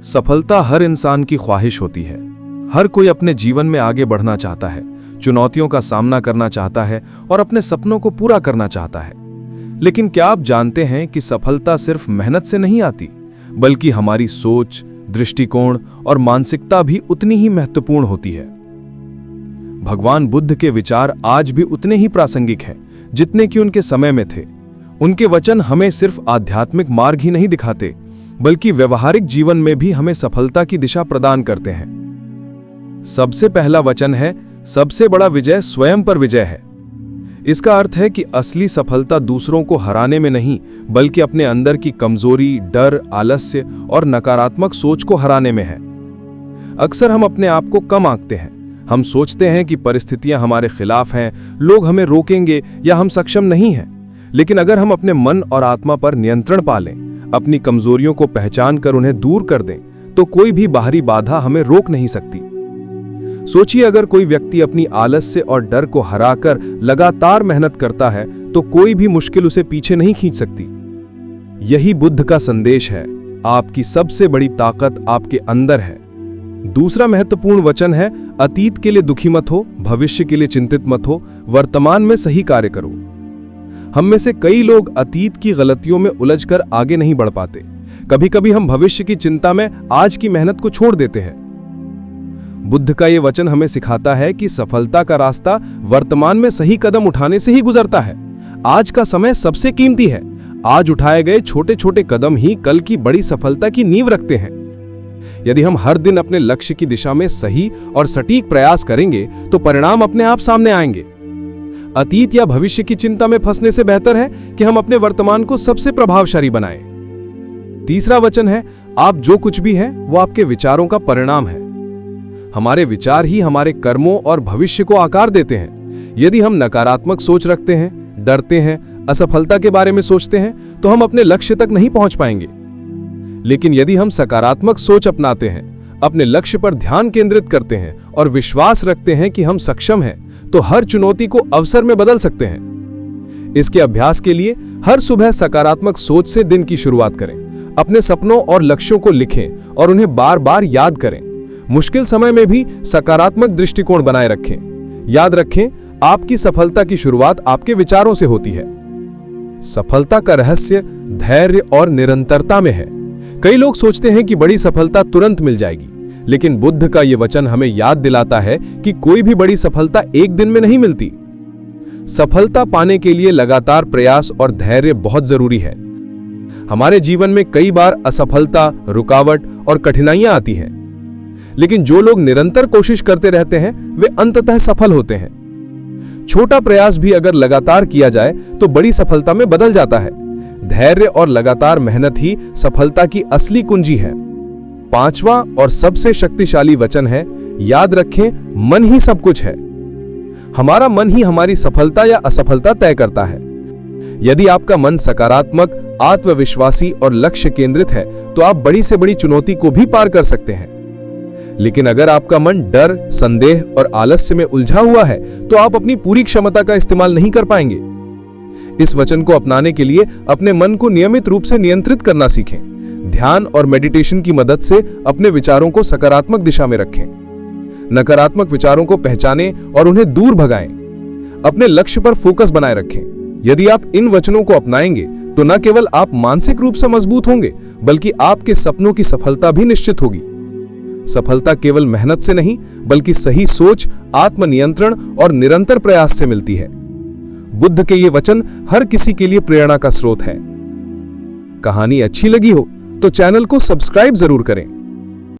सफलता हर इंसान की ख्वाहिश होती है। हर कोई अपने जीवन में आगे बढ़ना चाहता है, चुनौतियों का सामना करना चाहता है और अपने सपनों को पूरा करना चाहता है। लेकिन क्या आप जानते हैं कि सफलता सिर्फ मेहनत से नहीं आती, बल्कि हमारी सोच, दृष्टिकोण और मानसिकता भी उतनी ही महत्वपूर्ण होती है। भगवान बुद्ध के विचार आज भी उतने ही प्रासंगिक हैं जितने कि उनके समय में थे। उनके वचन हमें सिर्फ आध्यात्मिक मार्ग ही नहीं दिखाते, बल्कि व्यवहारिक जीवन में भी हमें सफलता की दिशा प्रदान करते हैं। सबसे पहला वचन है, सबसे बड़ा विजय स्वयं पर विजय है। इसका अर्थ है कि असली सफलता दूसरों को हराने में नहीं, बल्कि अपने अंदर की कमजोरी, डर, आलस्य और नकारात्मक सोच को हराने में है। अक्सर हम अपने आप को कम आंकते हैं। हम सोचते हैं कि परिस्थितियां हमारे खिलाफ हैं, लोग हमें रोकेंगे या हम सक्षम नहीं हैं। लेकिन अगर हम अपने मन और आत्मा पर नियंत्रण पा लें, अपनी कमजोरियों को पहचान कर उन्हें दूर कर दें, तो कोई भी बाहरी बाधा हमें रोक नहीं सकती। सोचिए, अगर कोई व्यक्ति अपनी आलस्य और डर को हराकर लगातार मेहनत करता है, तो कोई भी मुश्किल उसे पीछे नहीं खींच सकती। यही बुद्ध का संदेश है, आपकी सबसे बड़ी ताकत आपके अंदर है। दूसरा महत्वपूर्ण वचन है, अतीत के लिए दुखी मत हो, भविष्य के लिए चिंतित मत हो, वर्तमान में सही कार्य करो। हम में से कई लोग अतीत की गलतियों में उलझकर आगे नहीं बढ़ पाते। कभी कभी हम भविष्य की चिंता में आज की मेहनत को छोड़ देते हैं। बुद्ध का यह वचन हमें सिखाता है कि सफलता का रास्ता वर्तमान में सही कदम उठाने से ही गुजरता है। आज का समय सबसे कीमती है। आज उठाए गए छोटे छोटे कदम ही कल की बड़ी सफलता की नींव रखते हैं। यदि हम हर दिन अपने लक्ष्य की दिशा में सही और सटीक प्रयास करेंगे, तो परिणाम अपने आप सामने आएंगे। अतीत या भविष्य की चिंता में फंसने से बेहतर है कि हम अपने वर्तमान को सबसे प्रभावशाली बनाएं। तीसरा वचन है, आप जो कुछ भी हैं, वो आपके विचारों का परिणाम है। हमारे विचार ही हमारे कर्मों और भविष्य को आकार देते हैं। यदि हम नकारात्मक सोच रखते हैं, डरते हैं, असफलता के बारे में सोचते हैं, तो हम अपने लक्ष्य तक नहीं पहुंच पाएंगे। लेकिन यदि हम सकारात्मक सोच अपनाते हैं, अपने लक्ष्य पर ध्यान केंद्रित करते हैं और विश्वास रखते हैं कि हम सक्षम हैं, तो हर चुनौती को अवसर में बदल सकते हैं। इसके अभ्यास के लिए हर सुबह सकारात्मक सोच से दिन की शुरुआत करें। अपने सपनों और लक्ष्यों को लिखें और उन्हें बार बार याद करें। मुश्किल समय में भी सकारात्मक दृष्टिकोण बनाए रखें। याद रखें, आपकी सफलता की शुरुआत आपके विचारों से होती है। सफलता का रहस्य धैर्य और निरंतरता में है। कई लोग सोचते हैं कि बड़ी सफलता तुरंत मिल जाएगी, लेकिन बुद्ध का यह वचन हमें याद दिलाता है कि कोई भी बड़ी सफलता एक दिन में नहीं मिलती। सफलता पाने के लिए लगातार प्रयास और धैर्य बहुत जरूरी है। हमारे जीवन में कई बार असफलता, रुकावट और कठिनाइयां आती हैं, लेकिन जो लोग निरंतर कोशिश करते रहते हैं, वे अंततः सफल होते हैं। छोटा प्रयास भी अगर लगातार किया जाए, तो बड़ी सफलता में बदल जाता है। धैर्य और लगातार मेहनत ही सफलता की असली कुंजी है। पांचवा और सबसे शक्तिशाली वचन है, याद रखें, मन ही सब कुछ है। हमारा मन ही हमारी सफलता या असफलता तय करता है। यदि आपका मन सकारात्मक, आत्मविश्वासी और लक्ष्य केंद्रित है, तो आप बड़ी से बड़ी चुनौती को भी पार कर सकते हैं। लेकिन अगर आपका मन डर, संदेह और आलस्य में उलझा हुआ है, तो आप अपनी पूरी क्षमता का इस्तेमाल नहीं कर पाएंगे। इस वचन को अपनाने के लिए अपने मन को नियमित रूप से नियंत्रित करना सीखें। ध्यान और मेडिटेशन की मदद से अपने विचारों को सकारात्मक दिशा में रखें। नकारात्मक विचारों को पहचानें और उन्हें दूर भगाएं। अपने लक्ष्य पर फोकस बनाए रखें। यदि आप इन वचनों को अपनाएंगे, तो न केवल आप मानसिक रूप से मजबूत होंगे, बल्कि आपके सपनों की सफलता भी निश्चित होगी। सफलता केवल मेहनत से नहीं, बल्कि सही सोच, आत्मनियंत्रण और निरंतर प्रयास से मिलती है। बुद्ध के ये वचन हर किसी के लिए प्रेरणा का स्रोत है। कहानी अच्छी लगी हो तो चैनल को सब्सक्राइब जरूर करें।